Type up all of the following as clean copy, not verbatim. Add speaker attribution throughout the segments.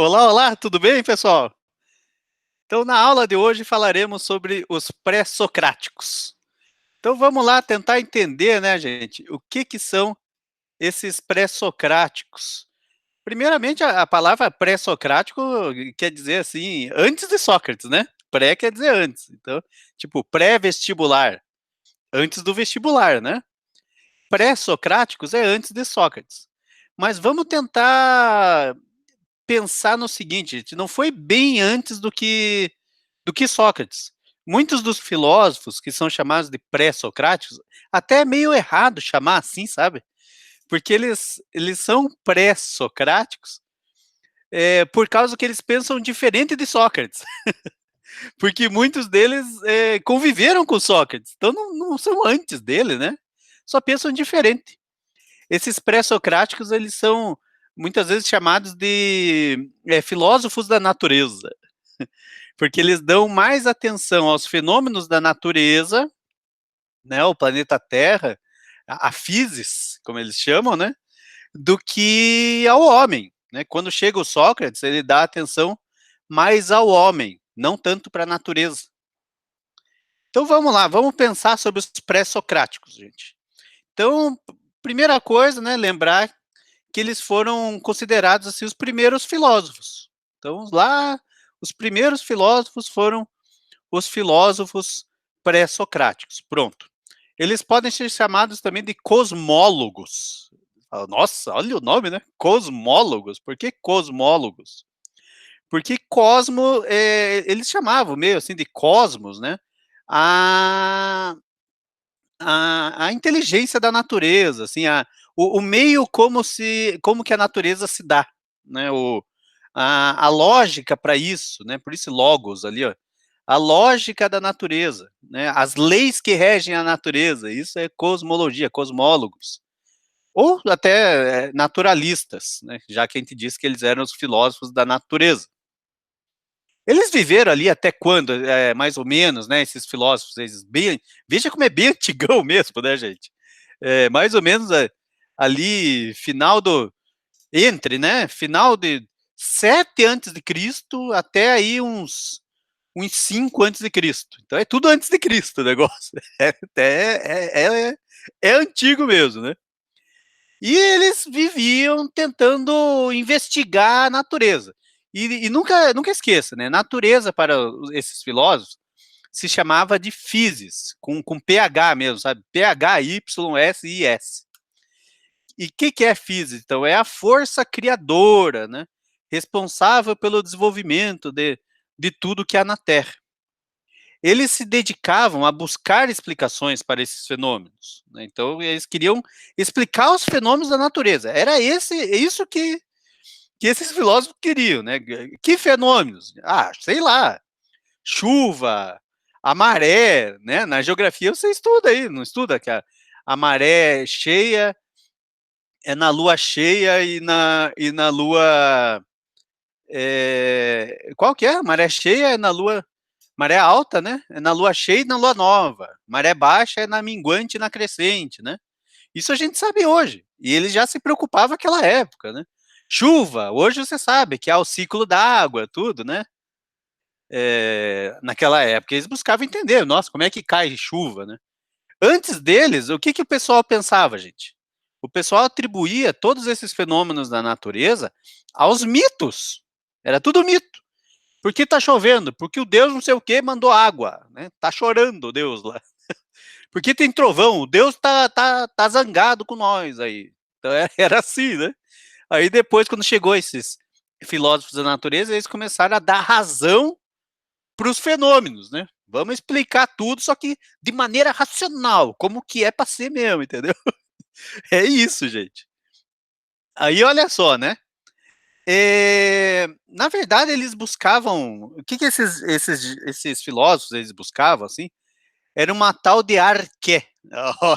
Speaker 1: Olá, olá, tudo bem, pessoal? Então, na aula de hoje falaremos sobre os pré-socráticos. Então, vamos lá tentar entender, né, gente, o que que são esses pré-socráticos. Primeiramente, a palavra pré-socrático quer dizer assim, antes de Sócrates, né? Pré quer dizer antes. Então, tipo, pré-vestibular, antes do vestibular, né? Pré-socráticos é antes de Sócrates. Mas vamos tentar pensar no seguinte, gente, não foi bem antes do que Sócrates. Muitos dos filósofos que são chamados de pré-socráticos, até é meio errado chamar assim, sabe? Porque eles são pré-socráticos por causa que eles pensam diferente de Sócrates. Porque muitos deles conviveram com Sócrates, então não são antes dele, né? Só pensam diferente. Esses pré-socráticos, eles são muitas vezes chamados de filósofos da natureza, porque eles dão mais atenção aos fenômenos da natureza, né, o planeta Terra, a physis, como eles chamam, né, do que ao homem, né? Quando chega o Sócrates, ele dá atenção mais ao homem, não tanto para a natureza. Então vamos lá, vamos pensar sobre os pré-socráticos, gente. Então, primeira coisa, né, lembrar que eles foram considerados assim os primeiros filósofos. Então, lá os primeiros filósofos foram os filósofos pré-socráticos. Pronto. Eles podem ser chamados também de cosmólogos. Nossa, olha o nome, né? Cosmólogos. Por que cosmólogos? Porque cosmo, eles chamavam meio assim de cosmos, né? A, a inteligência da natureza, assim, o meio como que a natureza se dá, né? A lógica para isso, né? Por isso logos ali, ó, a lógica da natureza, né? As leis que regem a natureza, isso é cosmologia, cosmólogos. Ou até naturalistas, né? Já que a gente disse que eles eram os filósofos da natureza. Eles viveram ali até quando, mais ou menos, né? Esses filósofos, eles bem, veja como é bem antigão mesmo, né, gente? Mais ou menos ali, final do, entre, né? Final de 7 antes de Cristo até aí uns 5 antes de Cristo. Então é tudo antes de Cristo o negócio. É antigo mesmo, né? E eles viviam tentando investigar a natureza. E nunca esqueça, né? Natureza para esses filósofos se chamava de physis, com PH mesmo, sabe? PHYSIS. E o que é physis? Então, é a força criadora, né? Responsável pelo desenvolvimento de tudo que há na Terra. Eles se dedicavam a buscar explicações para esses fenômenos, né? Então, eles queriam explicar os fenômenos da natureza. Era isso que esses filósofos queriam, né? Que fenômenos? Ah, sei lá, chuva, a maré, né? Na geografia você estuda aí, não estuda que a maré cheia é na lua cheia e na lua. Qual que é? A maré cheia é na lua. Maré alta, né? É na lua cheia e na lua nova. Maré baixa é na minguante e na crescente, né? Isso a gente sabe hoje. E ele já se preocupava naquela época, né? Chuva, hoje você sabe que há o ciclo da água, tudo, né? Naquela época eles buscavam entender, nossa, como é que cai chuva, né? Antes deles, o que o pessoal pensava, gente? O pessoal atribuía todos esses fenômenos da natureza aos mitos. Era tudo mito. Por que tá chovendo? Porque o Deus não sei o que mandou água, né? Tá chorando o Deus lá. Porque tem trovão, o Deus tá zangado com nós aí. Então era assim, né? Aí depois, quando chegou esses filósofos da natureza, eles começaram a dar razão para os fenômenos, né? Vamos explicar tudo, só que de maneira racional, como que é para ser mesmo, entendeu? É isso, gente. Aí olha só, né? Na verdade, eles buscavam. O que esses filósofos eles buscavam, assim? Era uma tal de arqué.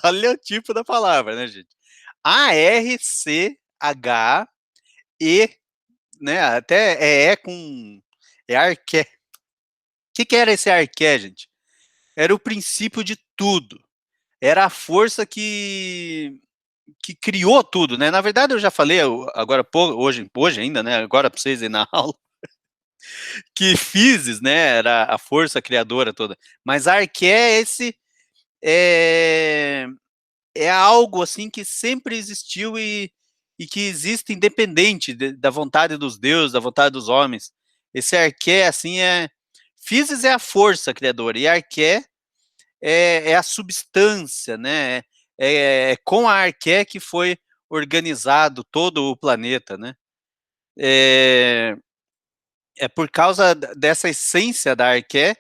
Speaker 1: Olha o tipo da palavra, né, gente? A-R-C-H-E, né? Até com. É arqué. O que era esse arqué, gente? Era o princípio de tudo. Era a força que criou tudo, né? Na verdade, eu já falei agora hoje ainda, né? Agora para vocês aí na aula, que physis, né? Era a força criadora toda. Mas a arqué é, é algo assim que sempre existiu e que existe independente da vontade dos deuses, da vontade dos homens. Esse arqué, assim, physis é a força criadora e arqué é a substância, né? É com a arqué que foi organizado todo o planeta, né? É, é por causa dessa essência da arqué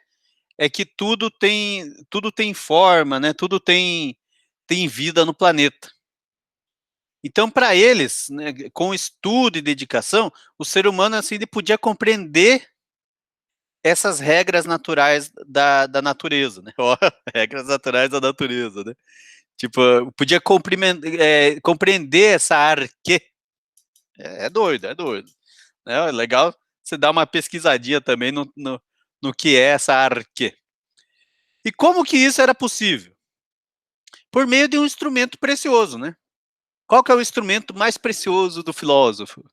Speaker 1: é que tudo tem forma, né? Tudo tem vida no planeta. Então, para eles, né, com estudo e dedicação, o ser humano assim ele podia compreender essas regras naturais da natureza, né? Ó, regras naturais da natureza, né? Tipo, podia compreender essa arquê. É doido, é doido. É legal você dar uma pesquisadinha também no que é essa arquê. E como que isso era possível? Por meio de um instrumento precioso, né? Qual que é o instrumento mais precioso do filósofo?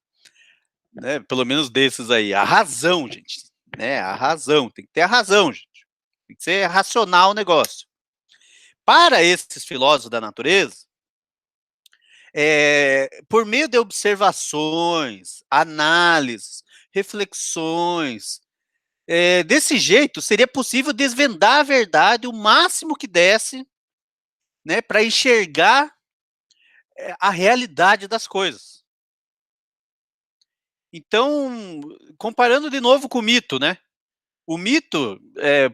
Speaker 1: Né? Pelo menos desses aí. A razão, gente. Né? A razão. Tem que ter a razão, gente. Tem que ser racional o negócio. Para esses filósofos da natureza, por meio de observações, análises, reflexões, desse jeito seria possível desvendar a verdade o máximo que desse, né, para enxergar a realidade das coisas. Então, comparando de novo com o mito, né? O mito,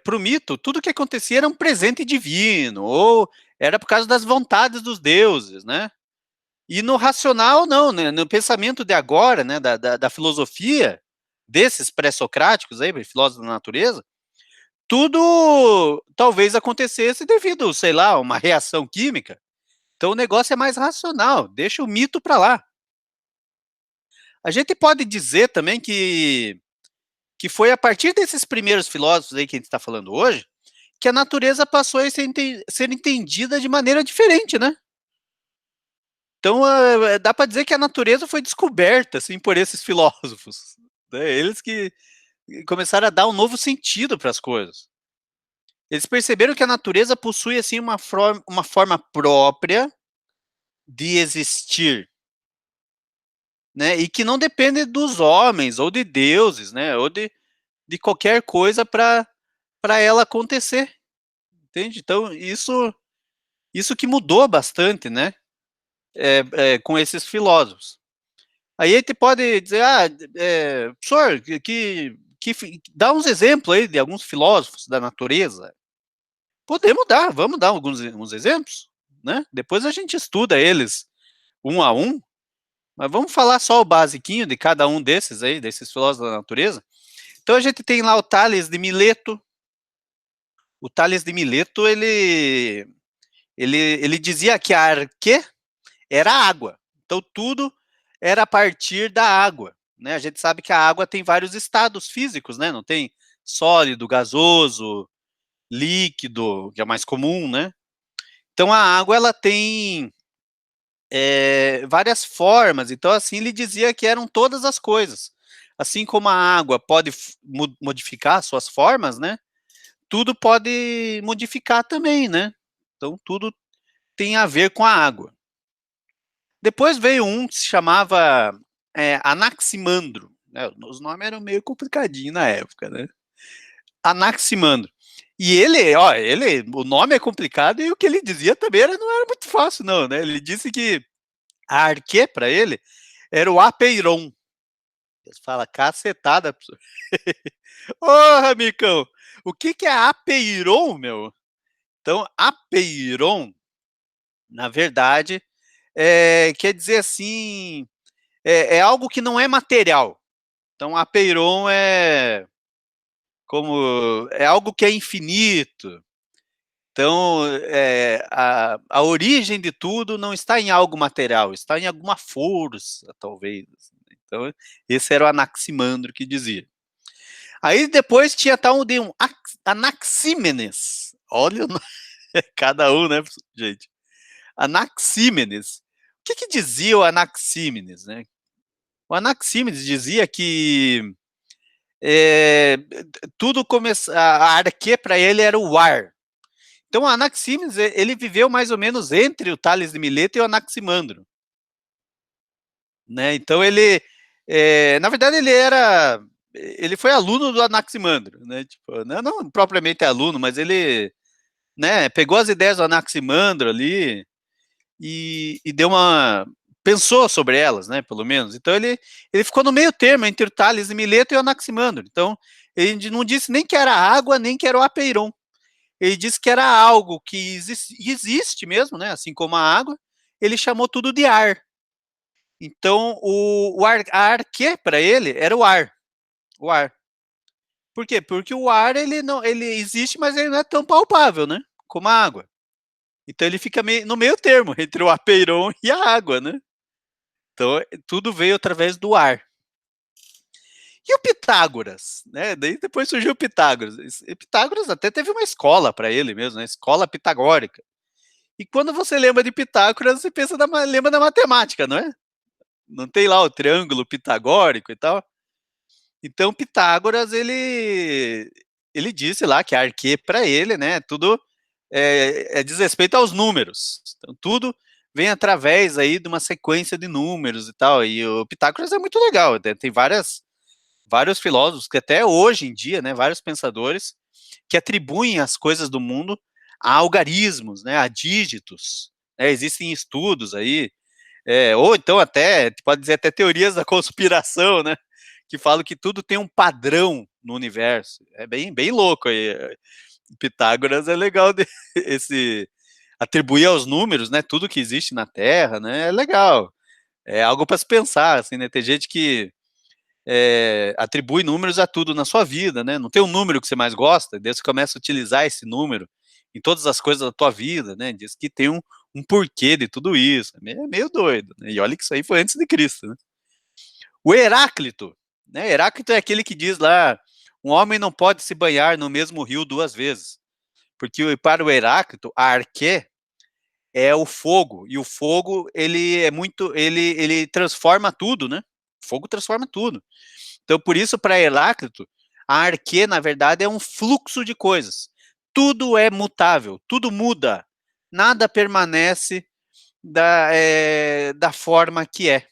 Speaker 1: para o mito, tudo que acontecia era um presente divino, ou era por causa das vontades dos deuses, né? E no racional, não, né? No pensamento de agora, né, da filosofia, desses pré-socráticos aí, filósofos da natureza, tudo talvez acontecesse devido, sei lá, uma reação química. Então o negócio é mais racional, deixa o mito para lá. A gente pode dizer também que foi a partir desses primeiros filósofos aí que a gente está falando hoje, que a natureza passou a ser entendida de maneira diferente, né? Então, dá para dizer que a natureza foi descoberta, assim, por esses filósofos. Né? Eles que começaram a dar um novo sentido para as coisas. Eles perceberam que a natureza possui, assim, uma forma própria de existir, né? E que não depende dos homens, ou de deuses, né? Ou de qualquer coisa para ela acontecer, entende? Então, isso que mudou bastante, né? Com esses filósofos. Aí a gente pode dizer, professor, dá uns exemplos aí de alguns filósofos da natureza. Podemos dar, vamos dar uns exemplos, né? Depois a gente estuda eles um a um, mas vamos falar só o basiquinho de cada um desses aí, desses filósofos da natureza. Então a gente tem lá o Tales de Mileto. O Tales de Mileto, ele dizia que a arquê era água. Então tudo era a partir da água, né? A gente sabe que a água tem vários estados físicos, né? Não tem sólido, gasoso, líquido, que é mais comum, né? Então a água ela tem várias formas. Então assim ele dizia que eram todas as coisas. Assim como a água pode modificar suas formas, né? Tudo pode modificar também, né? Então tudo tem a ver com a água. Depois veio um que se chamava Anaximandro. Né? Os nomes eram meio complicadinhos na época, né? Anaximandro. E o nome é complicado e o que ele dizia também não era muito fácil, não, né? Ele disse que a arquê para ele era o apeiron. Ele fala cacetada, professor. Ô, Ramicão, o que é apeiron, meu? Então, apeiron, na verdade, quer dizer assim, é algo que não é material. Então, apeiron é algo que é infinito. Então, a origem de tudo não está em algo material, está em alguma força, talvez. Então, esse era o Anaximandro que dizia. Aí depois tinha tal de um Anaxímenes. Olha, cada um, né, gente? Anaxímenes. que dizia o Anaxímenes, né? O Anaxímenes dizia que tudo começa, a arquê para ele era o ar. Então, o Anaxímenes, ele viveu mais ou menos entre o Tales de Mileto e o Anaximandro, né? Então, na verdade, ele foi aluno do Anaximandro, né? Tipo, não propriamente aluno, mas ele, né, pegou as ideias do Anaximandro ali e pensou sobre elas, né, pelo menos. Então, ele ficou no meio termo entre o Tales de Mileto e o Anaximandro. Então, ele não disse nem que era água, nem que era o apeiron. Ele disse que era algo que existe mesmo, né? Assim como a água, ele chamou tudo de ar. Então, a arquê para ele era o ar. O ar. Por quê? Porque o ar ele existe, mas ele não é tão palpável, né? Como a água. Então ele fica no meio termo entre o apeiron e a água, né? Então tudo veio através do ar. E o Pitágoras, né? Daí depois surgiu o Pitágoras. E Pitágoras até teve uma escola para ele mesmo, né? Escola pitagórica. E quando você lembra de Pitágoras, você lembra da matemática, não é? Não tem lá o triângulo pitagórico e tal. Então Pitágoras ele disse lá que a arquê para ele, né? Tudo diz respeito aos números. Então tudo vem através aí de uma sequência de números e tal. E o Pitágoras é muito legal. Tem vários filósofos que até hoje em dia, né? Vários pensadores que atribuem as coisas do mundo a algarismos, né? A dígitos. Né, existem estudos aí ou então até, pode dizer até teorias da conspiração, né? Que falam que tudo tem um padrão no universo. É bem louco aí. Pitágoras é legal esse atribuir aos números, né? Tudo que existe na Terra, né? É legal. É algo para se pensar, assim, né? Tem gente que atribui números a tudo na sua vida, né? Não tem um número que você mais gosta, daí você começa a utilizar esse número em todas as coisas da tua vida, né? Diz que tem um porquê de tudo isso. É meio doido, né? E olha que isso aí foi antes de Cristo, né? O Heráclito, né? Heráclito é aquele que diz lá, um homem não pode se banhar no mesmo rio duas vezes, porque para o Heráclito, a arqué é o fogo, e o fogo, ele transforma tudo, né? O fogo transforma tudo. Então, por isso, para Heráclito, a arquê, na verdade, é um fluxo de coisas. Tudo é mutável, tudo muda. Nada permanece da forma que é.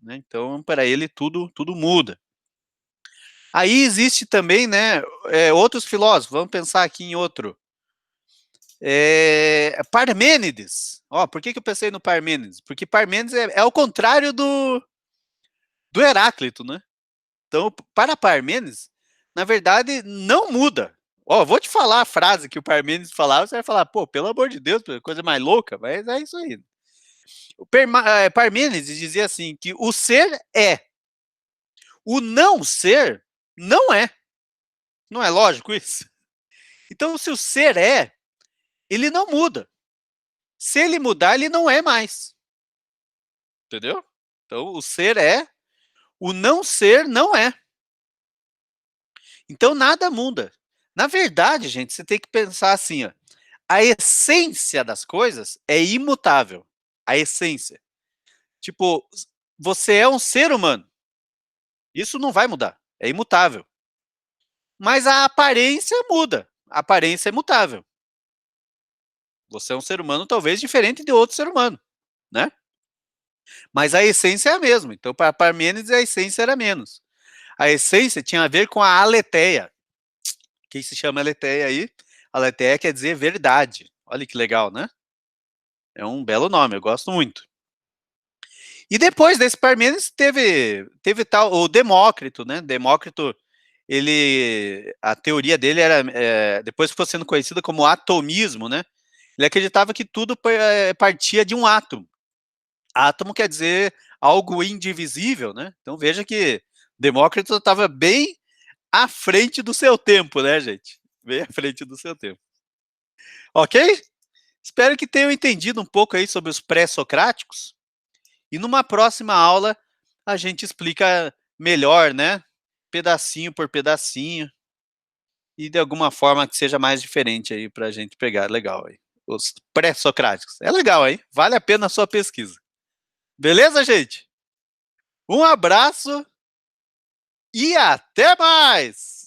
Speaker 1: Né? Então, para ele, tudo muda. Aí existe também, né, outros filósofos. Vamos pensar aqui em outro. Parmênides. Por que eu pensei no Parmênides? Porque Parmênides é o contrário do Heráclito, né? Então, para Parmênides, na verdade, não muda. Vou te falar a frase que o Parmênides falava, você vai falar, pô, pelo amor de Deus, coisa mais louca, mas é isso aí. O Parmênides dizia assim, que o ser é, o não ser não é. Não é lógico isso? Então, se o ser é, ele não muda. Se ele mudar, ele não é mais. Entendeu? Então, o ser é, o não ser não é. Então, nada muda. Na verdade, gente, você tem que pensar assim, ó, a essência das coisas é imutável. A essência. Tipo, você é um ser humano. Isso não vai mudar. É imutável. Mas a aparência muda. A aparência é mutável. Você é um ser humano talvez diferente de outro ser humano, né? Mas a essência é a mesma. Então, para Parmênides, a essência era menos. A essência tinha a ver com a aletheia. Quem se chama aletheia aí? Aletheia quer dizer verdade. Olha que legal, né? É um belo nome, eu gosto muito. E depois desse Parmênides teve tal o Demócrito, né? Demócrito, a teoria dele era depois ficou sendo conhecida como atomismo, né? Ele acreditava que tudo partia de um átomo. Átomo quer dizer algo indivisível, né? Então veja que Demócrito estava bem à frente do seu tempo, né, gente? Bem à frente do seu tempo. Ok? Espero que tenham entendido um pouco aí sobre os pré-socráticos. E numa próxima aula a gente explica melhor, né? Pedacinho por pedacinho. E de alguma forma que seja mais diferente aí para a gente pegar. Legal aí. Os pré-socráticos. É legal aí. Vale a pena a sua pesquisa. Beleza, gente? Um abraço e até mais!